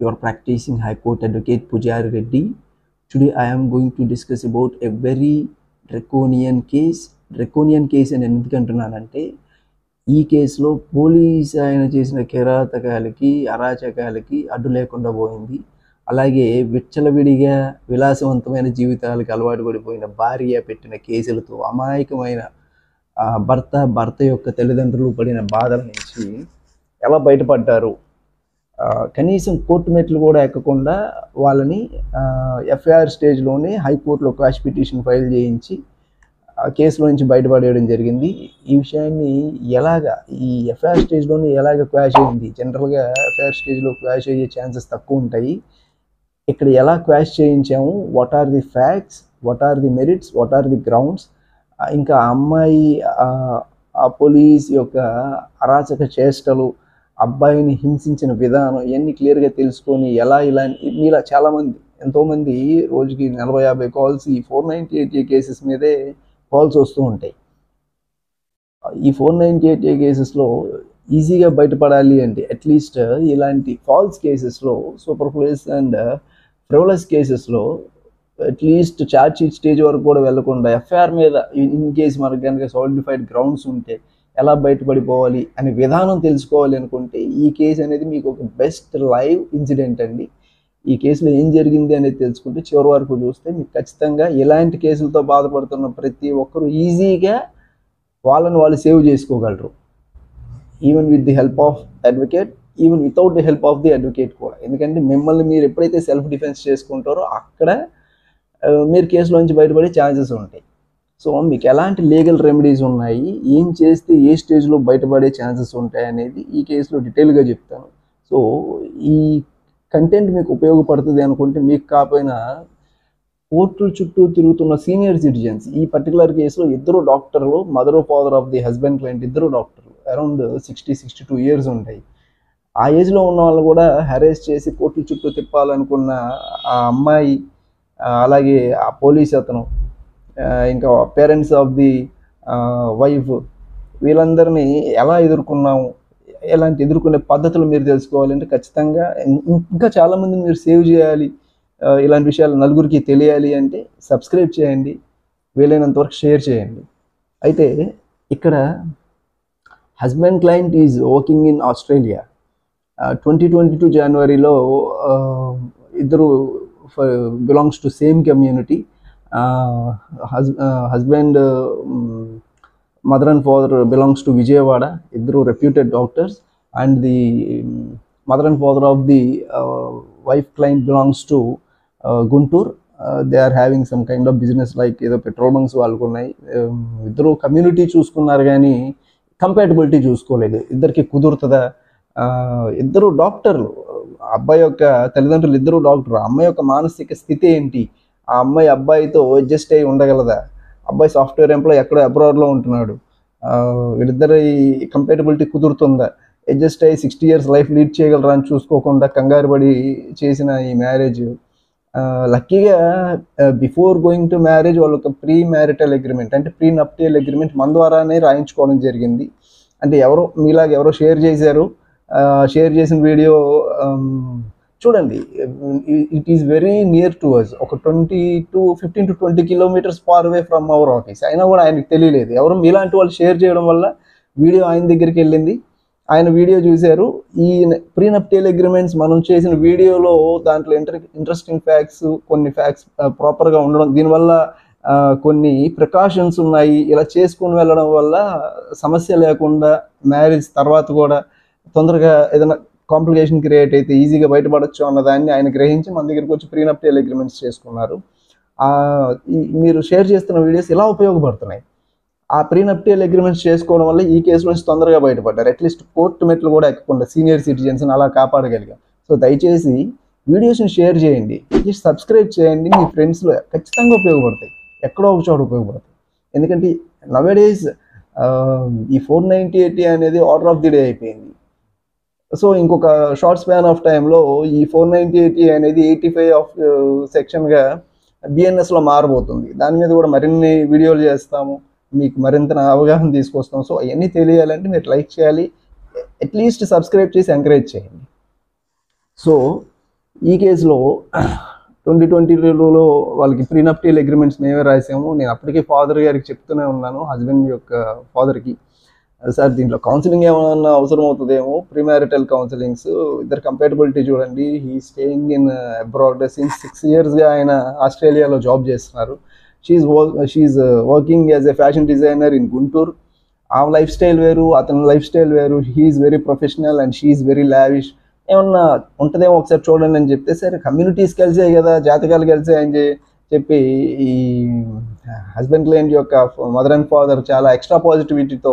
your practicing High Court Advocate Pujari Reddy. Today I am going to discuss about a very draconian case. Draconian case అని ఎందుకు అంటున్నానంటే ఈ కేసులో police ఆయన చేసిన కిరాతకాలకి అరాచకాలకి అడ్డు లేకుండా పోయింది. అలాగే విచ్చలవిడిగా విలాసవంతమైన జీవితాలకు అలవాటు పడిపోయిన భార్య పెట్టిన కేసులతో అమాయకమైన భర్త యొక్క తల్లిదండ్రులు పడిన బాధల నుంచి ఎలా బయటపడ్డారు, కనీసం కోర్టు మెట్లు కూడా ఎక్కకుండా వాళ్ళని ఎఫ్ఐఆర్ స్టేజ్లోనే హైకోర్టులో క్వాష్ పిటిషన్ ఫైల్ చేయించి కేసులో నుంచి బయటపడేయడం జరిగింది. ఈ విషయాన్ని ఈ ఎఫ్ఐఆర్ స్టేజ్లోనే క్వాష్ అయింది. జనరల్గా ఎఫ్ఐఆర్ స్టేజ్లో క్వాష్ అయ్యే ఛాన్సెస్ తక్కువ ఉంటాయి. ఇక్కడ ఎలా క్వాష్ చేయించాము, what are the facts, what are the merits, what are the grounds, ఇంకా అమ్మాయి ఆ పోలీస్ యొక్క అరాచక చేష్టలు, అబ్బాయిని హింసించిన విధానం ఇవన్నీ క్లియర్గా తెలుసుకొని మీలా చాలామంది ఎంతోమంది రోజుకి 40-50 కాల్స్ ఈ 498A కేసెస్ మీదే కాల్స్ వస్తూ ఉంటాయి. ఈ 498A కేసెస్లో ఈజీగా బయటపడాలి అంటే అట్లీస్ట్ ఇలాంటి ఫాల్స్ కేసెస్లో, సూపర్ఫ్లూయస్ అండ్ ఫ్రివలస్ కేసెస్లో అట్లీస్ట్ ఛార్జ్ షీట్ స్టేజ్ వరకు కూడా వెళ్లకుండా ఎఫ్ఐఆర్ మీద ఇన్ కేసు మనకు కనుక సాలిడిఫైడ్ గ్రౌండ్స్ ఉంటే ఎలా బయటపడిపోవాలి అనే విధానం తెలుసుకోవాలి అనుకుంటే ఈ కేసు అనేది మీకు ఒక బెస్ట్ లైవ్ ఇన్సిడెంట్ అండి. ఈ కేసులో ఏం జరిగింది అనేది తెలుసుకుంటే చివరి వరకు చూస్తే మీకు ఖచ్చితంగా ఇలాంటి కేసులతో బాధపడుతున్న ప్రతి ఒక్కరు ఈజీగా వాళ్ళని వాళ్ళు సేవ్ చేసుకోగలరు. Even with the help of advocate, even without the help of the advocate కూడా. ఎందుకంటే మిమ్మల్ని మీరు ఎప్పుడైతే సెల్ఫ్ డిఫెన్స్ చేసుకుంటారో అక్కడ మీరు కేసులోంచి బయటపడే ఛాన్సెస్ ఉంటాయి. సో మీకు ఎలాంటి లీగల్ రెమెడీస్ ఉన్నాయి, ఏం చేస్తే ఏ స్టేజ్లో బయటపడే ఛాన్సెస్ ఉంటాయి అనేది ఈ కేసులో డీటెయిల్గా చెప్తాను. సో ఈ కంటెంట్ మీకు ఉపయోగపడుతుంది అనుకుంటే మీకు కాకపోయినా కోర్టుల చుట్టూ తిరుగుతున్న సీనియర్ సిటిజన్స్, ఈ పర్టికులర్ కేసులో ఇద్దరు డాక్టర్లు, mother father of the husband client ఇద్దరు డాక్టర్లు, అరౌండ్ 60-62 ఇయర్స్ ఉంటాయి. ఆ ఏజ్లో ఉన్న వాళ్ళు కూడా హెరాస్ చేసి కోర్టుల చుట్టూ తిప్పాలనుకున్న ఆ అమ్మాయి, అలాగే ఆ పోలీస్ అతను, ఇంకా పేరెంట్స్ ఆఫ్ ది వైఫ్, వీళ్ళందరినీ ఎలా ఎదుర్కొన్నాము, ఎలాంటి ఎదుర్కొనే పద్ధతులు మీరు తెలుసుకోవాలంటే ఖచ్చితంగా ఇంకా చాలామంది మీరు సేవ్ చేయాలి, ఇలాంటి విషయాలు నలుగురికి తెలియాలి అంటే సబ్స్క్రైబ్ చేయండి, వీలైనంత వరకు షేర్ చేయండి. అయితే ఇక్కడ husband client is working in Australia. 2022 జనవరిలో ఇద్దరు belongs to same community. Husband mother and father belongs to Vijayawada, ఇద్దరు reputed doctors. And the mother and father of the wife client belongs to Guntur. They are having some kind of business, like ఏదో petrol bunks వాళ్ళకు ఉన్నాయి. ఇద్దరు community చూసుకున్నారు కానీ compatibility చూసుకోలేదు. ఇద్దరికి కుదురుతుందా? ఇద్దరు డాక్టర్లు, అబ్బాయి యొక్క తల్లిదండ్రులు ఇద్దరు డాక్టర్. అమ్మాయి యొక్క మానసిక స్థితి ఏంటి, ఆ అమ్మాయి అబ్బాయితో అడ్జస్ట్ అయ్యి ఉండగలదా? అబ్బాయి సాఫ్ట్వేర్ ఎంప్లాయ్ ఎక్కడ అబ్రాడ్లో ఉంటున్నాడు, వీళ్ళిద్దరి కంపాటబిలిటీ కుదురుతుందా? అడ్జస్ట్ అయ్యి 60 years లైఫ్ లీడ్ చేయగలరా అని చూసుకోకుండా కంగారు పడి చేసిన ఈ మ్యారేజ్. లక్కీగా బిఫోర్ గోయింగ్ టు మ్యారేజ్ వాళ్ళు ఒక ప్రీ మ్యారిటల్ అగ్రిమెంట్, అంటే ప్రీ నప్టియల్ అగ్రిమెంట్ మన ద్వారానే రాయించుకోవడం జరిగింది. అంటే ఎవరో షేర్ చేశారు. షేర్ చేసిన వీడియో చూడండి. It is very near to us, ఒక 15 to 20 kilometers far away from our office. అయినా కూడా ఆయనకు తెలియలేదు. ఎవరు మీలాంటి వాళ్ళు షేర్ చేయడం వల్ల వీడియో ఆయన దగ్గరికి వెళ్ళింది. ఆయన వీడియో చూశారు. ఈ ప్రీనప్టియల్ అగ్రిమెంట్స్ మనం చేసిన వీడియోలో దాంట్లో ఇంట్రెస్టింగ్ ఫ్యాక్ట్స్, కొన్ని ఫ్యాక్ట్స్ ప్రాపర్గా ఉండడం, దీనివల్ల కొన్ని ప్రికాషన్స్ ఉన్నాయి. ఇలా చేసుకుని వెళ్ళడం వల్ల సమస్య లేకుండా మ్యారేజ్ తర్వాత కూడా తొందరగా ఏదైనా కాంప్లికేషన్ క్రియేట్ అయితే ఈజీగా బయటపడచ్చు అన్నదాన్ని ఆయన గ్రహించి మన దగ్గరికి వచ్చి ప్రీనప్టియల్ అగ్రిమెంట్స్ చేసుకున్నారు. మీరు షేర్ చేస్తున్న వీడియోస్ ఇలా ఉపయోగపడుతున్నాయి. ఆ ప్రీనప్టియల్ అగ్రిమెంట్స్ చేసుకోవడం వల్ల ఈ కేసు నుంచి తొందరగా బయటపడ్డారు. అట్లీస్ట్ కోర్టు మెట్లు కూడా ఎక్కకుండా సీనియర్ సిటిజన్స్ని అలా కాపాడగలిగాం. సో దయచేసి వీడియోస్ని షేర్ చేయండి, అట్లీస్ట్ సబ్స్క్రైబ్ చేయండి. మీ ఫ్రెండ్స్లో ఖచ్చితంగా ఉపయోగపడతాయి, ఎక్కడో ఒక చోట ఉపయోగపడతాయి. ఎందుకంటే నవేడేస్ ఈ 498A అనేది ఆర్డర్ ఆఫ్ ది డే అయిపోయింది. సో ఇంకొక షార్ట్ స్పాన్ ఆఫ్ టైంలో ఈ 498A అనేది 85 సెక్షన్గా బిఎన్ఎస్లో మారబోతుంది. దాని మీద కూడా మరిన్ని వీడియోలు చేస్తాము, మీకు మరింత అవగాహన తీసుకొస్తాం. సో అవన్నీ తెలియాలంటే మీరు లైక్ చేయాలి, అట్లీస్ట్ సబ్స్క్రైబ్ చేసి ఎంకరేజ్ చేయండి. సో ఈ కేసులో 2022లో వాళ్ళకి ప్రీనప్టియల్ అగ్రిమెంట్స్ మేమే రాసాము. నేను అప్పటికే ఫాదర్ గారికి చెప్తూనే ఉన్నాను, హస్బెండ్ యొక్క ఫాదర్కి, సార్ దీంట్లో కౌన్సిలింగ్ ఏమైనా అవసరం అవుతుందేమో, ప్రీమ్యారిటల్ కౌన్సిలింగ్స్, ఇద్దరు కంపాటబిలిటీ చూడండి. He staying in abroad since 6 yearsగా ఆయన ఆస్ట్రేలియాలో జాబ్ చేస్తున్నారు. She is working as a fashion designer in Guntur. ఆ లైఫ్ స్టైల్ వేరు, అతని లైఫ్ స్టైల్ వేరు. He is very professional and she is very lavish. ఏమన్నా ఉంటుందేమో ఒకసారి చూడండి అని చెప్తే, సరే కమ్యూనిటీస్ కలిసాయి కదా, జాతకాలు కలిసాయి అని చెప్పి ఈ హస్బెండ్ క్లయింట్ యొక్క మదర్ అండ్ ఫాదర్ చాలా ఎక్స్ట్రా పాజిటివిటీతో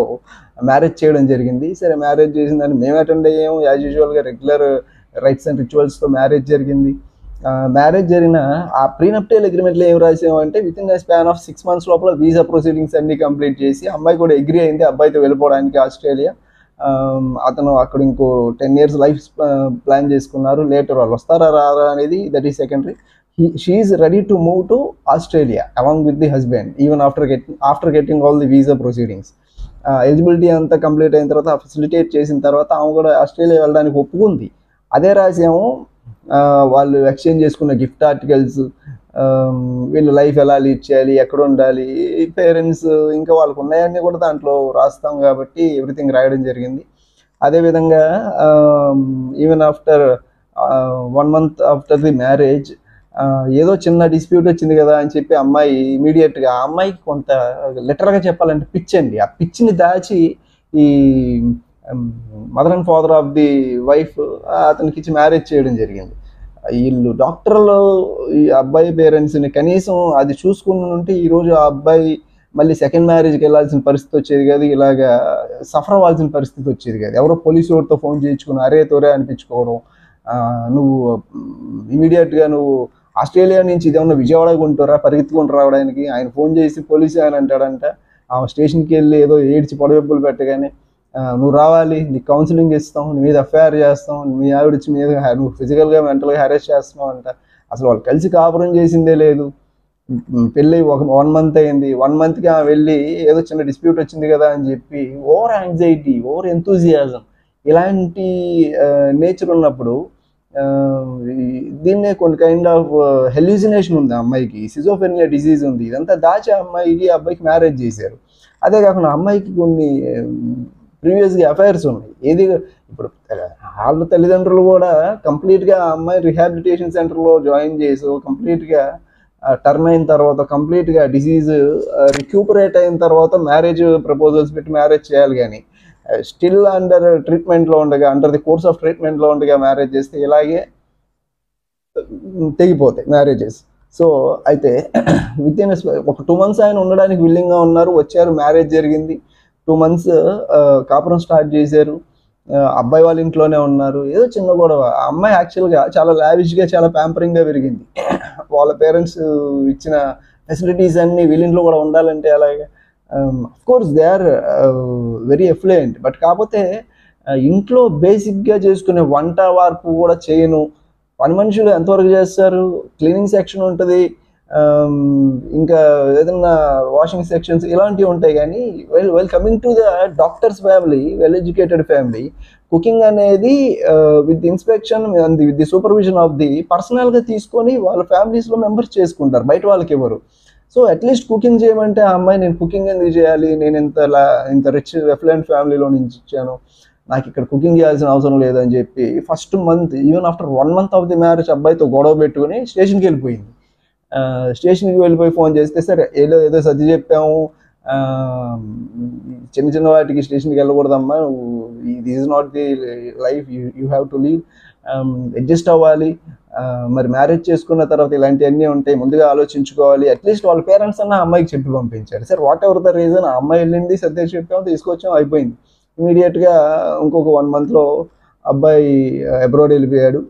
మ్యారేజ్ చేయడం జరిగింది. సరే మ్యారేజ్ చేసిందని మేము అటెండ్ అయ్యాము. యాజ్ యూజువల్గా రెగ్యులర్ రైట్స్ అండ్ రిచువల్స్తో మ్యారేజ్ జరిగింది. మ్యారేజ్ జరిగిన ఆ ప్రీనప్టియల్ అగ్రిమెంట్లో ఏం రాసామంటే, within the span of 6 months లోపల వీసా ప్రొసీడింగ్స్ అన్ని కంప్లీట్ చేసి, అమ్మాయి కూడా అగ్రీ అయింది అబ్బాయితో వెళ్ళిపోవడానికి ఆస్ట్రేలియా. అతను అక్కడ ఇంకో 10 years లైఫ్ ప్లాన్ చేసుకున్నారు. లేటర్ వాళ్ళు వస్తారా రారా అనేది that is secondary. She is ready to move to Australia along with the husband even after getting all the visa proceedings. Eligibility అంతా కంప్లీట్ అయిన తర్వాత, ఫెసిలిటేట్ చేసిన తర్వాత ఆమె కూడా ఆస్ట్రేలియా వెళ్ళడానికి ఒప్పుకుంది. అదే రాసాము వాళ్ళు ఎక్స్చేంజ్ చేసుకున్న గిఫ్ట్ ఆర్టికల్స్, వీళ్ళు లైఫ్ ఎలా లీడ్ చేయాలి, ఎక్కడ ఉండాలి, పేరెంట్స్, ఇంకా వాళ్ళకు ఉన్నాయన్నీ కూడా దాంట్లో రాస్తాం కాబట్టి ఎవ్రీథింగ్ రాయడం జరిగింది. అదేవిధంగా even after 1 month after the marriage ఏదో చిన్న డిస్ప్యూట్ వచ్చింది కదా అని చెప్పి అమ్మాయి ఇమీడియట్గా, ఆ అమ్మాయికి కొంత లిటరల్గా చెప్పాలంటే పిచ్ అండి. ఆ పిచ్చిని దాచి ఈ mother and father of the wife అతనికి ఇచ్చి మ్యారేజ్ చేయడం జరిగింది. వీళ్ళు డాక్టర్లు ఈ అబ్బాయి పేరెంట్స్ని కనీసం అది చూసుకుని ఉంటే ఈరోజు ఆ అబ్బాయి మళ్ళీ సెకండ్ మ్యారేజ్కి వెళ్ళాల్సిన పరిస్థితి వచ్చేది కాదు, ఇలాగా సఫర్ అవ్వాల్సిన పరిస్థితి వచ్చేది కాదు. ఎవరో పోలీసు వాడితో ఫోన్ చేయించుకుని అరే తోరే అనిపించుకోవడం, నువ్వు ఇమీడియట్గా నువ్వు ఆస్ట్రేలియా నుంచి ఇదేమన్నా విజయవాడ కొంటారా పరిగెత్తుకుంటూ రావడానికి, ఆయన ఫోన్ చేసి పోలీసు ఆయన అంటాడంట. ఆ స్టేషన్కి వెళ్ళి ఏదో ఏడ్చి పొడవెప్పులు పెట్టగానే, నువ్వు రావాలి, నీకు కౌన్సిలింగ్ ఇస్తాం, నీ మీద ఎఫ్ఐఆర్ చేస్తాం, మీ ఆవిడిచ్చి మీద నువ్వు ఫిజికల్గా మెంటల్గా హెరాస్ చేస్తున్నావు అంట. అసలు వాళ్ళు కలిసి కాపురం చేసిందే లేదు. పెళ్ళి 1 month అయింది. 1 monthకి వెళ్ళి ఏదో చిన్న డిస్ప్యూట్ వచ్చింది కదా అని చెప్పి ఓవర్ యాంగ్జైటీ, ఓవర్ ఎంతూజియాజం, ఇలాంటి నేచర్ ఉన్నప్పుడు దీన్నే కొన్ని కైండ్ ఆఫ్ హెల్యూసినేషన్ ఉంది ఆ అమ్మాయికి, సిజోఫ్రెనియా డిసీజ్ ఉంది. ఇదంతా దాచి అబ్బాయికి మ్యారేజ్ చేశారు. అదే కాకుండా అమ్మాయికి కొన్ని ప్రీవియస్గా అఫైర్స్ ఉన్నాయి. ఏది ఇప్పుడు వాళ్ళ తల్లిదండ్రులు కూడా కంప్లీట్గా ఆ అమ్మాయి రిహాబిలిటేషన్ సెంటర్లో జాయిన్ చేసి కంప్లీట్గా టర్న్ అయిన తర్వాత, కంప్లీట్గా డిసీజ్ రిక్యూపరేట్ అయిన తర్వాత మ్యారేజ్ ప్రపోజల్స్ పెట్టి మ్యారేజ్ చేయాలి. కానీ స్టిల్ అండర్ ట్రీట్మెంట్లో ఉండగా, అండర్ ది కోర్స్ ఆఫ్ ట్రీట్మెంట్లో ఉండగా మ్యారేజ్ చేస్తే ఇలాగే తెగిపోతాయి మ్యారేజెస్. సో అయితే విత్ ఇన్ ఒక 2 months ఆయన ఉండడానికి విల్లింగ్గా ఉన్నారు. వచ్చారు, మ్యారేజ్ జరిగింది. 2 months కాపురం స్టార్ట్ చేశారు. అబ్బాయి వాళ్ళ ఇంట్లోనే ఉన్నారు. ఏదో చిన్న గొడవ. ఆ అమ్మాయి యాక్చువల్గా చాలా లావిష్గా, చాలా ప్యాంపరింగ్గా పెరిగింది. వాళ్ళ పేరెంట్స్ ఇచ్చిన ఫెసిలిటీస్ అన్నీ వీళ్ళింట్లో కూడా ఉండాలంటే అలాగే of course they are very affluent. But కాకపోతే ఇంట్లో బేసిక్గా చేసుకునే వంట వార్పు కూడా చేయను. పని మనుషులు ఎంతవరకు చేస్తారు? క్లీనింగ్ సెక్షన్ ఉంటుంది, ఇంకా ఏదన్నా వాషింగ్ సెక్షన్స్ ఇలాంటివి ఉంటాయి. కానీ well coming to the doctors family, well educated family, cooking అనేది with inspection and with the supervision of the పర్సనల్గా తీసుకొని వాళ్ళ ఫ్యామిలీస్లో మెంబర్స్ చేసుకుంటారు, బయట వాళ్ళకి ఎవరు. సో అట్లీస్ట్ కుకింగ్ చేయమంటే ఆ అమ్మాయి నేను కుకింగ్ ఎందుకు చేయాలి, నేను ఇంత రిచ్ ఎఫ్లెంట్ ఫ్యామిలీలో నుంచి ఇచ్చాను, నాకు ఇక్కడ కుకింగ్ చేయాల్సిన అవసరం లేదని చెప్పి first month, even after 1 month of the marriage అబ్బాయితో గొడవ పెట్టుకుని స్టేషన్కి వెళ్ళిపోయింది. స్టేషన్కి వెళ్ళిపోయి ఫోన్ చేస్తే, సరే ఏదో సర్ది చెప్పాము, చిన్న వాటికి స్టేషన్కి వెళ్ళకూడదమ్మా, this is not the life you have to leave, adjust అవ్వాలి, మరి మ్యారేజ్ చేసుకున్న తర్వాత ఇలాంటివన్నీ ఉంటాయి, ముందుగా ఆలోచించుకోవాలి. అట్లీస్ట్ వాళ్ళ పేరెంట్స్ అన్న అమ్మాయికి చెప్పి పంపించారు. సరే వాట్ ఎవర్ ద రీజన్, ఆ అమ్మాయి వెళ్ళింది, సర్ది చెప్పాము, తీసుకొచ్చాం, అయిపోయింది. ఇమీడియట్గా ఇంకొక 1 monthలో అబ్బాయి అబ్రాడ్ వెళ్ళిపోయాడు.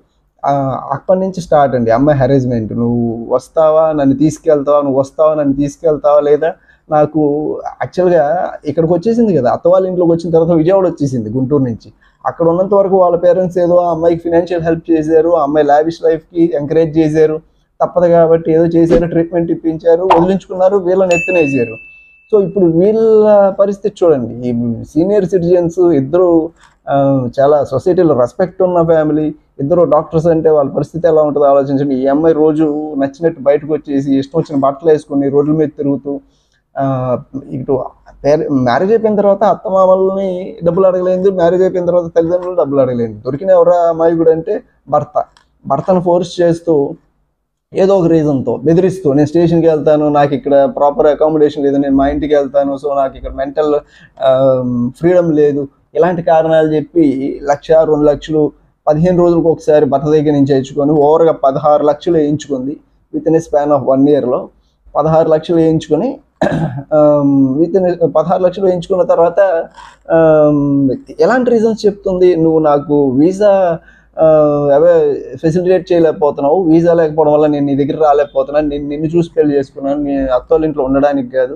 అక్కడి నుంచి స్టార్ట్ అండి అమ్మాయి హెరాస్మెంట్. నువ్వు వస్తావా, నన్ను తీసుకెళ్తావా, నువ్వు వస్తావా, నన్ను తీసుకెళ్తావా, లేదా నాకు యాక్చువల్గా ఇక్కడికి వచ్చేసింది కదా, అత్త వాళ్ళ ఇంట్లోకి వచ్చిన తర్వాత విజయవాడ వచ్చేసింది గుంటూరు నుంచి. అక్కడ ఉన్నంత వరకు వాళ్ళ పేరెంట్స్ ఏదో ఆ అమ్మాయికి ఫినాన్షియల్ హెల్ప్ చేశారు, ఆ అమ్మాయి లావిష్ లైఫ్కి ఎంకరేజ్ చేశారు, తప్పదు కాబట్టి ఏదో చేశారు, ట్రీట్మెంట్ ఇప్పించారు, వదిలించుకున్నారు, వీళ్ళని ఎత్తునేసారు. సో ఇప్పుడు వీళ్ళ పరిస్థితి చూడండి. ఈ సీనియర్ సిటిజన్స్ ఇద్దరు చాలా సొసైటీలో రెస్పెక్ట్ ఉన్న ఫ్యామిలీ, ఇద్దరు డాక్టర్స్ అంటే వాళ్ళ పరిస్థితి ఎలా ఉంటుందో ఆలోచించండి. ఈ అమ్మాయి రోజు నచ్చినట్టు బయటకు వచ్చేసి ఇష్టం వచ్చిన బట్టలు వేసుకుని రోడ్ల మీద తిరుగుతూ ఇటు మ్యారేజ్ అయిపోయిన తర్వాత అత్తమామల్ని డబ్బులు అడగలేదు, మ్యారేజ్ అయిపోయిన తర్వాత తల్లిదండ్రులు డబ్బులు అడగలేదు. దొరికిన ఎవరా అమాయకుడు అంటే భర్తను ఫోర్స్ చేస్తూ ఏదో ఒక రీజన్తో బెదిరిస్తూ నేను స్టేషన్కి వెళ్తాను, నాకు ఇక్కడ ప్రాపర్ అకామిడేషన్ లేదు, నేను మా ఇంటికి వెళ్తాను, సో నాకు ఇక్కడ మెంటల్ ఫ్రీడమ్ లేదు, ఇలాంటి కారణాలు చెప్పి 1,00,000 2,00,000 15 రోజులకు ఒకసారి భర్త దగ్గర నుంచి వేయించుకొని ఓవర్గా 16 లక్షలు వేయించుకుంది. Within a span of 1 yearలో 16 లక్షలు వేయించుకొని 16 లక్షలు వేయించుకున్న తర్వాత ఎలాంటి రీజన్స్ చెప్తుంది, నువ్వు నాకు వీసా అవే ఫెసిలిటేట్ చేయలేకపోతున్నావు, వీసా లేకపోవడం వల్ల నేను నీ దగ్గర రాలేకపోతున్నాను, నేను నిన్ను చూసి పెళ్లి చేసుకున్నాను, నీ అత్తోళ్ళ ఇంట్లో ఉండడానికి కాదు,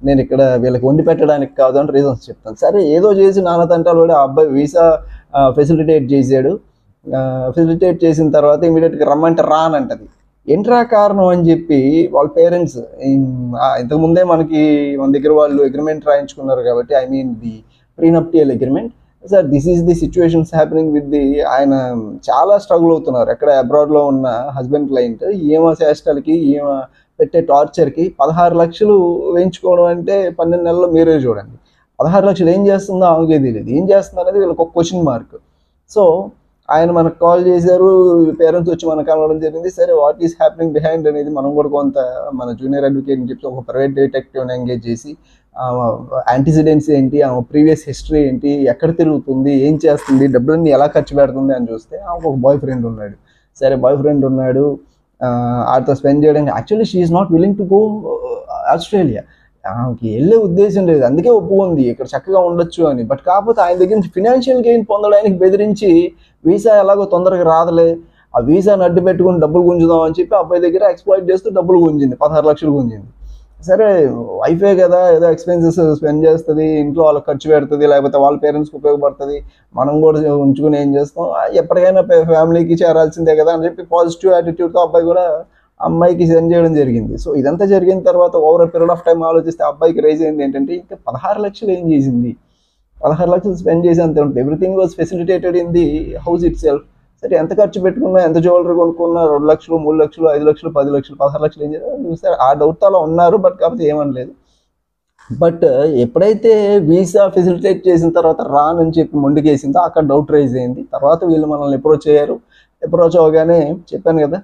నేను ఇక్కడ వీళ్ళకి వండి పెట్టడానికి కాదు అని రీజన్స్ చెప్తాను. సరే ఏదో చేసి నాన్న తంటాలు కూడా ఆ అబ్బాయి వీసా ఫెసిలిటేట్ చేశాడు. ఫెసిలిటేట్ చేసిన తర్వాత ఇమీడియట్గా రమ్మంటే రానంటది. ఏంట్రా కారణం అని చెప్పి వాళ్ళ పేరెంట్స్ ఇంతకుముందే మన దగ్గర వాళ్ళు అగ్రిమెంట్ రాయించుకున్నారు కాబట్టి, I mean the prenuptial agreement. Sir this is the situations happening with ఆయన చాలా స్ట్రగుల్ అవుతున్నారు ఎక్కడ అబ్రాడ్లో ఉన్న హస్బెండ్ క్లయింట్. ఏమో చేష్టలకి ఏమో పెట్టే టార్చర్కి 16 లక్షలు వేయించుకోవడం అంటే 12 నెలల్లో మీరే చూడండి. 16 లక్షలు ఏం చేస్తుందో ఆమెకే తెలియదు, ఏం చేస్తుందో అనేది వీళ్ళకి ఒక క్వశ్చన్ మార్క్. సో ఆయన మనకు కాల్ చేశారు, పేరెంట్స్ వచ్చి మనకు కలవడం జరిగింది. సరే వాట్ ఈస్ హ్యాపెనింగ్ బిహైండ్ అనేది మనం కూడా కొంత మన జూనియర్ అడ్వకేట్ అని చెప్పి ఒక ప్రైవేట్ డిటెక్టివ్ని ఎంగేజ్ చేసి యాంటిసిడెంట్స్ ఏంటి, ఆమె ప్రీవియస్ హిస్టరీ ఏంటి, ఎక్కడ తిరుగుతుంది, ఏం చేస్తుంది, డబ్బులన్నీ ఎలా ఖర్చు పెడుతుంది అని చూస్తే ఆమెకు ఒక బాయ్ ఫ్రెండ్ ఉన్నాడు. సరే బాయ్ ఫ్రెండ్ ఉన్నాడు, ఆడితో స్పెండ్ చేయడానికి actually she is not willing to go Australia. ఆమెకి వెళ్ళే ఉద్దేశం లేదు, అందుకే ఒప్పుకుంది ఇక్కడ చక్కగా ఉండొచ్చు అని. బట్ కాకపోతే ఆయన దగ్గర నుంచి ఫినాన్షియల్ గెయిన్ పొందడానికి బెదిరించి వీసా ఎలాగో తొందరగా రాదలే, ఆ వీసాని అడ్డు పెట్టుకుని డబ్బులు గుంజుదాం అని చెప్పి అబ్బాయి దగ్గర ఎక్స్ప్లాయిట్ చేస్తూ డబ్బులు గుంజింది, 16 లక్షలు గుంజింది. సరే వైఫే కదా, ఏదో ఎక్స్పెన్సెస్ స్పెండ్ చేస్తుంది, ఇంట్లో వాళ్ళకి ఖర్చు పెడుతుంది, లేకపోతే వాళ్ళ పేరెంట్స్కి ఉపయోగపడుతుంది, మనం కూడా ఉంచుకుని ఏం చేస్తాం, ఎప్పటికైనా ఫ్యామిలీకి చేరాల్సిందే కదా అని చెప్పి పాజిటివ్ యాటిట్యూడ్తో అబ్బాయి కూడా అమ్మాయికి సెండ్ చేయడం జరిగింది. సో ఇదంతా జరిగిన తర్వాత ఓవర్ పీరియడ్ ఆఫ్ టైం ఆలోచిస్తే అబ్బాయికి రైజ్ అయింది ఏంటంటే, ఇంకా 16 లక్షలు ఏం చేసింది, 16 లక్షలు స్పెండ్ చేసి అంతే ఉంటుంది. Everything was facilitated in the house it self. సరే ఎంత ఖర్చు పెట్టుకున్నా, ఎంత జ్యువెలరీ కొనుక్కున్నా, 2 లక్షలు 3 లక్షలు 5 లక్షలు 10 లక్షలు 16 లక్షలు ఏం చేయాలి సరే ఆ డౌట్తో అలా ఉన్నారు. బట్ కాకపోతే ఏమనలేదు. బట్ ఎప్పుడైతే వీసా ఫెసిలిటేట్ చేసిన తర్వాత రానని చెప్పి మొండికేసిందో అక్కడ డౌట్ రైజ్ అయింది. తర్వాత వీళ్ళు మనల్ని అప్రోచ్ అయ్యారు. అప్రోచ్ అవగానే చెప్పాను కదా,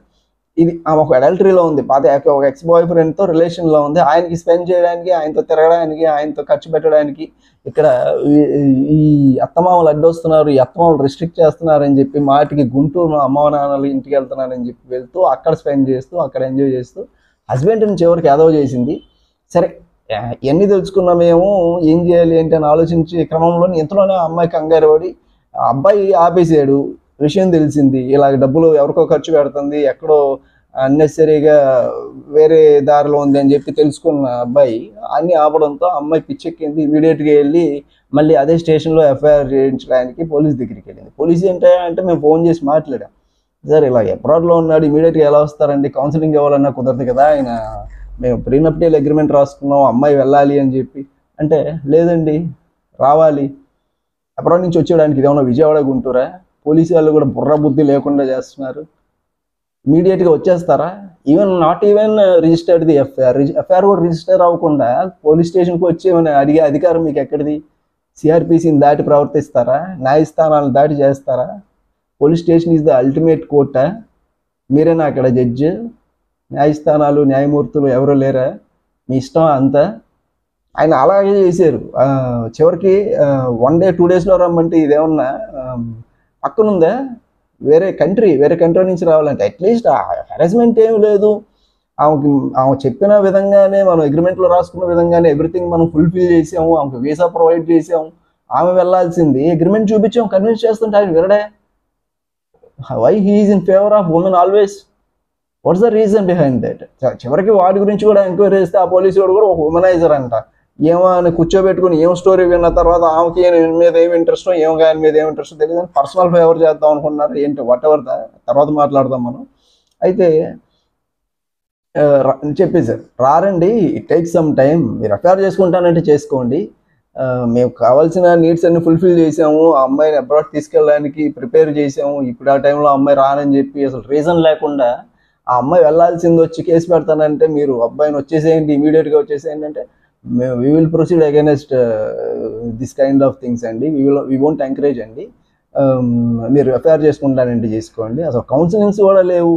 ఇది ఆమె ఒక అడల్టరీలో ఉంది, ఒక ఎక్స్ బాయ్ ఫ్రెండ్తో రిలేషన్లో ఉంది. ఆయనకి స్పెండ్ చేయడానికి, ఆయనతో తిరగడానికి, ఆయనతో ఖర్చు పెట్టడానికి ఇక్కడ ఈ అత్తమామలు అడ్డొస్తున్నారు, ఈ అత్తమామలు రిస్ట్రిక్ట్ చేస్తున్నారని చెప్పి మాటికి గుంటూరు అమ్మ నాన్నలు ఇంటికి వెళ్తున్నారని చెప్పి వెళ్తూ అక్కడ స్పెండ్ చేస్తూ అక్కడ ఎంజాయ్ చేస్తూ హస్బెండ్ని చివరికి ఏదో చేసింది. సరే ఎన్ని తెలుసుకున్నామేమో ఏం చేయాలి ఏంటి అని ఆలోచించే క్రమంలో ఇంతలోనే అమ్మాయి కంగారు పడి అబ్బాయి ఆపేసాడు. విషయం తెలిసింది, ఇలాగ డబ్బులు ఎవరికో ఖర్చు పెడుతుంది, ఎక్కడో అన్నెసరీగా వేరే దారిలో ఉంది అని చెప్పి తెలుసుకున్న అబ్బాయి అన్ని ఆపడంతో అమ్మాయి పిచ్చెక్కింది. ఇమీడియట్గా వెళ్ళి మళ్ళీ అదే స్టేషన్లో ఎఫ్ఐఆర్ చేయించడానికి పోలీస్ దగ్గరికి వెళ్ళింది. పోలీస్ ఏంటంటే మేము ఫోన్ చేసి మాట్లాడాం, సార్ ఇలా అబ్రాడ్లో ఉన్నాడు, ఇమీడియట్గా ఎలా వస్తారండి, కౌన్సిలింగ్ ఇవ్వాలన్నా కుదరదు కదా, ఆయన మేము ప్రీనప్టియల్ అగ్రిమెంట్ రాసుకున్నాం, అమ్మాయి వెళ్ళాలి అని చెప్పి అంటే, లేదండి రావాలి, అబ్రాడ్ నుంచి వచ్చేయడానికి ఇదేమన్నా విజయవాడ గుంటూరా, పోలీసు వాళ్ళు కూడా బుర్ర బుద్ధి లేకుండా చేస్తున్నారు, ఇమీడియట్గా వచ్చేస్తారా, not even registered the FIR కూడా రిజిస్టర్ అవ్వకుండా పోలీస్ స్టేషన్కి వచ్చి ఏమైనా అడిగే అధికారం మీకు ఎక్కడిది, సిఆర్పిసిని దాటి ప్రవర్తిస్తారా, న్యాయస్థానాలను దాటి చేస్తారా, police station is the ultimate కోర్టా, మీరేనా అక్కడ జడ్జి, న్యాయస్థానాలు న్యాయమూర్తులు ఎవరో లేరా, మీ ఇష్టం అంతా. ఆయన అలాగే చేశారు. చివరికి 1 day 2 daysలో రమ్మంటే ఇదేమన్నా పక్కనుందా, వేరే కంట్రీ నుంచి రావాలంటే అట్లీస్ట్ హెరాస్మెంట్ ఏమి లేదు. ఆమె చెప్పిన విధంగానే మనం అగ్రిమెంట్లో రాసుకున్న విధంగానే ఎవ్రీథింగ్ మనం ఫుల్ఫిల్ చేసాము, ఆమెకు వీసా ప్రొవైడ్ చేసాము, ఆమె వెళ్ళాల్సింది అగ్రిమెంట్ చూపించాము, కన్విన్స్ చేస్తుంటే ఆయన వినడే. Why he is in favour of women always, what's the reason behind that. చివరికి వాడి గురించి కూడా ఎంక్వైరీ చేస్తే ఆ పోలీసు వాడు కూడా ఒక ఉమెనైజర్ అంట. ఏమో అని కూర్చోబెట్టుకుని ఏం స్టోరీ విన్న తర్వాత ఆమెకి మీద ఏమి ఇంట్రెస్టో ఏమో ఆయన మీద ఏమి ఇంట్రెస్టో తెలియదు అని పర్సనల్ ఫేవర్ చేద్దాం అనుకున్నారు. ఏంటి వాట్ ఎవర్ తర్వాత మాట్లాడదాం మనం. అయితే చెప్పేశారు, రారండి, ఇట్ టేక్స్ సమ్ టైం, మీరు ఎఫ్ఐఆర్ చేసుకుంటానంటే చేసుకోండి, మేము కావాల్సిన నీడ్స్ అన్ని ఫుల్ఫిల్ చేసాము, ఆ అమ్మాయిని అబ్రాడ్ తీసుకెళ్ళడానికి ప్రిపేర్ చేసాము, ఇప్పుడు ఆ టైంలో అమ్మాయి రానని చెప్పి అసలు రీజన్ లేకుండా ఆ అమ్మాయి వెళ్ళాల్సింది వచ్చి కేసు పెడతానంటే మీరు అబ్బాయిని వచ్చేసేయండి, ఇమీడియట్గా వచ్చేసేయండి అంటే మేము we will proceed against this kind of things అండి. వీ వోంట్ ఎంకరేజ్ అండి. మీరు ఎఫ్ఐఆర్ చేసుకుంటానంటే చేసుకోండి. అసలు కౌన్సిలింగ్స్ కూడా లేవు.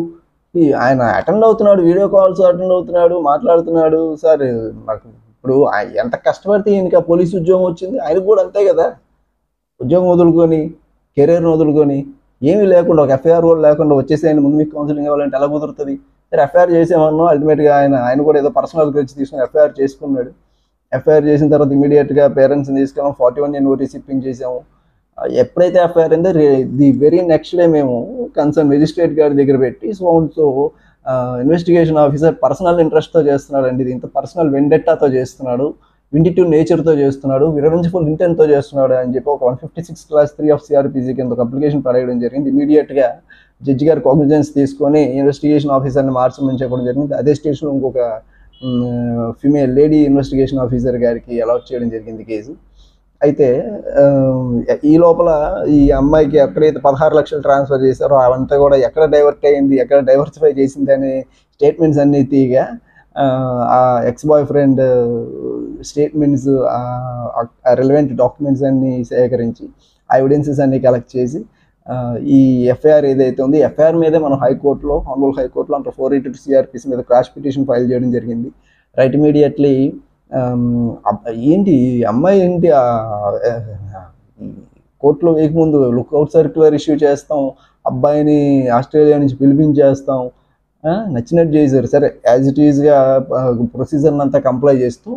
ఆయన అటెండ్ అవుతున్నాడు, వీడియో కాల్స్ అటెండ్ అవుతున్నాడు, మాట్లాడుతున్నాడు. సార్ నాకు ఇప్పుడు ఎంత కష్టపడితే ఈయనకి ఆ పోలీసు ఉద్యోగం వచ్చింది, ఆయనకు కూడా అంతే కదా. ఉద్యోగం వదులుకొని కెరీర్ని వదులుకొని ఏమీ లేకుండా ఒక ఎఫ్ఐఆర్ కూడా లేకుండా వచ్చేసేయండి, ముందు మీకు కౌన్సిలింగ్ ఇవ్వాలంటే ఎలా కుదురుతుంది? సరే ఎఫ్ఐఆర్ చేసేమన్నా అల్టిమేట్గా ఆయన కూడా ఏదో పర్సనల్ గురించి తీసుకుని ఎఫ్ఐఆర్ చేసుకున్నాడు. ఎఫ్ఐఆర్ చేసిన తర్వాత ఇమీడియట్గా పేరెంట్స్ని తీసుకెళ్ళాం, 41A నోటీస్ ఇప్పింగ్ చేసాము. ఎప్పుడైతే ఎఫ్ఐఆర్ అయిందో ది వెరీ నెక్స్ట్ డే మేము కన్సర్న్ మెజిస్ట్రేట్ గారి దగ్గర పెట్టి సో ఇన్వెస్టిగేషన్ ఆఫీసర్ పర్సనల్ ఇంట్రెస్ట్తో చేస్తున్నాడు అండి, ఇది ఇంత పర్సనల్ వెండెట్టాతో చేస్తున్నాడు, విండిటివ్ నేచర్తో చేస్తున్నాడు, రివెంజ్ఫుల్ ఇంటెంట్తో చేస్తున్నాడు అని చెప్పి ఒక 156 Class 3 ఆఫ్ సిఆర్పిసి కింద ఒక అప్లికేషన్ పడేయడం జరిగింది. ఇమీడియట్గా జడ్జి గారు కాగ్నిజెన్స్ తీసుకొని ఇన్వెస్టిగేషన్ ఆఫీసర్ని మార్చమని చెప్పడం జరిగింది. అదే స్టేషన్లో ఇంకొక ఫీమేల్ లేడీ ఇన్వెస్టిగేషన్ ఆఫీసర్ గారికి అలాట్ చేయడం జరిగింది కేసు. అయితే ఈ లోపల ఈ అమ్మాయికి ఎక్కడైతే 16 లక్షలు ట్రాన్స్ఫర్ చేశారో అవంతా కూడా ఎక్కడ డైవర్ట్ అయింది, ఎక్కడ డైవర్సిఫై చేసింది అనే స్టేట్మెంట్స్ అన్నీ తీయగా ఆ X boy friend statements, relevant documents అన్నీ సేకరించి ఆ ఎవిడెన్సెస్ అన్నీ కలెక్ట్ చేసి ఈ ఎఫ్ఐఆర్ ఏదైతే ఉంది ఎఫ్ఐఆర్ మీదే మనం హైకోర్టులో హానరబుల్ హైకోర్టులో అంటే 482 సిఆర్పిసి మీద క్రాష్ పిటిషన్ ఫైల్ చేయడం జరిగింది. రైట్ ఇమీడియట్లీ ఏంటి అమ్మాయి ఏంటి కోర్టులో వేయకముందు లుక్అవుట్ సర్క్యులర్ ఇష్యూ చేస్తాం, అబ్బాయిని ఆస్ట్రేలియా నుంచి పిలిపించేస్తాం, నచ్చినట్టు చేశారు. సరే యాజ్ ఇట్ ఈజ్గా ప్రొసీజర్ని అంతా కంప్లై చేస్తూ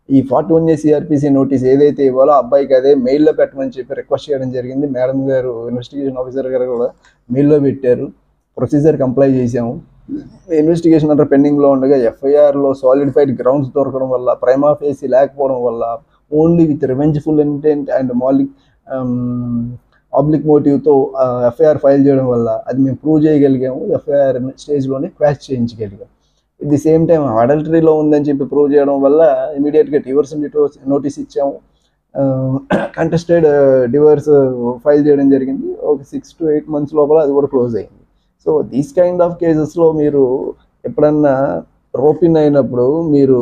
ఈ 41A సిఆర్పిసి నోటీస్ ఏదైతే ఇవ్వాలో అబ్బాయికి అదే మెయిల్లో పెట్టమని చెప్పి రిక్వెస్ట్ చేయడం జరిగింది. మేడం గారు ఇన్వెస్టిగేషన్ ఆఫీసర్ గారు కూడా మెయిల్లో పెట్టారు. ప్రొసీజర్ కంప్లై చేసాము. ఇన్వెస్టిగేషన్ అంతా పెండింగ్లో ఉండగా ఎఫ్ఐఆర్లో సాలిడిఫైడ్ గ్రౌండ్స్ దొరకడం వల్ల, ప్రైమా ఫేసి లేకపోవడం వల్ల, only with revengeful intent and oblique మోటివ్తో ఎఫ్ఐఆర్ ఫైల్ చేయడం వల్ల అది మేము ప్రూవ్ చేయగలిగాము. ఎఫ్ఐఆర్ స్టేజ్లోనే క్వాష్ చేయించగలిగాం. ఎట్ ది సేమ్ టైం అడల్టరీలో ఉందని చెప్పి ప్రూవ్ చేయడం వల్ల ఇమీడియట్గా డివోర్స్ నోటీస్ ఇచ్చాము. కంటెస్టెడ్ డివోర్స్ ఫైల్ చేయడం జరిగింది. ఒక 6 to 8 months లోపల అది కూడా క్లోజ్ అయింది. సో దీస్ కైండ్ ఆఫ్ కేసెస్లో మీరు ఎప్పుడన్నా రోపిన్ అయినప్పుడు మీరు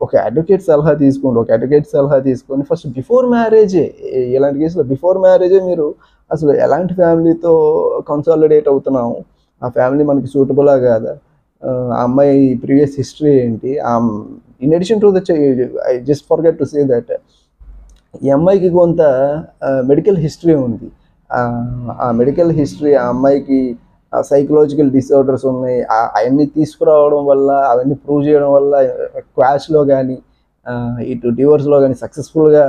ఒక అడ్వకేట్ సలహా తీసుకోండి. ఒక అడ్వకేట్ సలహా తీసుకొని ఫస్ట్ బిఫోర్ మ్యారేజే, ఇలాంటి కేసులో బిఫోర్ మ్యారేజే మీరు అసలు ఎలాంటి ఫ్యామిలీతో కన్సాలిడేట్ అవుతున్నాము, ఆ ఫ్యామిలీ మనకి సూటబులా కాదా, ఆ అమ్మాయి ప్రీవియస్ హిస్టరీ ఏంటి, in addition to the I just forget to say that ఈ అమ్మాయికి కొంత మెడికల్ హిస్టరీ ఉంది. ఆ మెడికల్ హిస్టరీ, ఆ అమ్మాయికి సైకలాజికల్ డిసార్డర్స్ ఉన్నాయి, అవన్నీ తీసుకురావడం వల్ల, అవన్నీ ప్రూవ్ చేయడం వల్ల క్వాష్లో కానీ ఇటు డివోర్స్లో కానీ సక్సెస్ఫుల్గా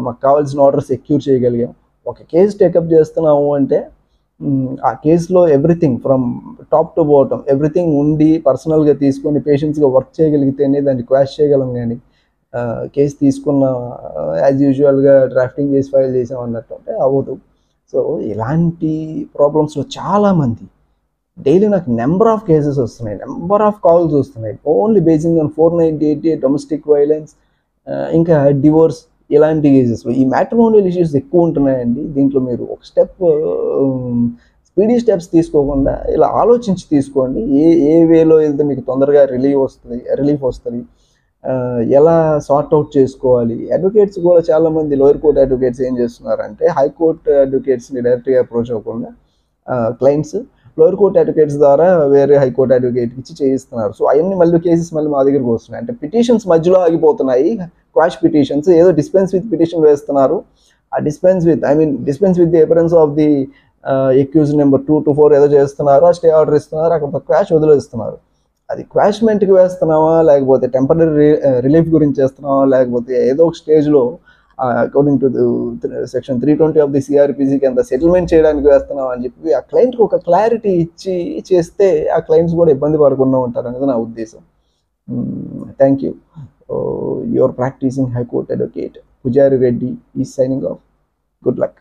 మాకు కావాల్సిన ఆర్డర్ సెక్యూర్ చేయగలిగాం. ఒక కేసు టేకప్ చేస్తున్నాము అంటే ఆ కేసులో everything from top to bottom everything ఉండి పర్సనల్గా తీసుకొని పేషెన్స్గా వర్క్ చేయగలిగితేనే దాన్ని క్వాష్ చేయగలం. కానీ కేసు తీసుకున్న యాజ్ యూజువల్గా డ్రాఫ్టింగ్ చేసి ఫైల్ చేసాం అన్నట్టు అంటే అవ్వదు. సో ఇలాంటి ప్రాబ్లమ్స్లో చాలామంది డైలీ నాకు నెంబర్ ఆఫ్ కేసెస్ వస్తున్నాయి, నెంబర్ ఆఫ్ కాల్స్ వస్తున్నాయి, only basing on 498 domestic violence, ఇంకా డివోర్స్, ఇలాంటి కేసెస్లో ఈ మ్యాట్రిమోనియల్ ఇష్యూస్ ఎక్కువ ఉంటున్నాయండి. దీంట్లో మీరు ఒక స్పీడీ స్టెప్స్ తీసుకోకుండా ఇలా ఆలోచించి తీసుకోండి. ఏ వేలో వెళ్తే మీకు తొందరగా రిలీఫ్ వస్తుంది, ఎలా సార్ట్ అవుట్ చేసుకోవాలి. అడ్వకేట్స్ కూడా చాలామంది లోయర్ కోర్ట్ అడ్వకేట్స్ ఏం చేస్తున్నారంటే హైకోర్టు అడ్వకేట్స్ని డైరెక్ట్గా అప్రోచ్ అవ్వకుండా క్లయింట్స్ లోయర్ కోర్ట్ అడ్వకేట్స్ ద్వారా వేరే హైకోర్టు అడ్వకేట్కి ఇచ్చి చేయిస్తున్నారు. సో అవన్నీ మళ్ళీ కేసెస్ మళ్ళీ మా దగ్గరికి వస్తున్నాయి. అంటే పిటిషన్స్ మధ్యలో ఆగిపోతున్నాయి, క్వాష్ పిటిషన్స్. ఏదో డిస్పెన్స్ విత్ పిటిషన్ వేస్తున్నారు, ఆ dispense with the appearance of the accused number 2 to 4 ఏదో చేస్తున్నారు, ఆ స్టే ఆర్డర్ ఇస్తున్నారు, అక్కడ క్వాష్ వదిలేస్తున్నారు. అది క్వాష్మెంట్కి వేస్తున్నావా, లేకపోతే టెంపరీ రిలీఫ్ గురించి చేస్తున్నావా, లేకపోతే ఏదో ఒక స్టేజ్లో according to section 320 of the CrPC కింద సెటిల్మెంట్ చేయడానికి వేస్తున్నావా అని చెప్పి ఆ క్లయింట్కి ఒక క్లారిటీ ఇచ్చి చేస్తే ఆ క్లయింట్స్ కూడా ఇబ్బంది పడకుండా ఉంటారు అనేది నా ఉద్దేశం. Thank you. Your practicing high court advocate Pujari Reddy is signing off. Good luck.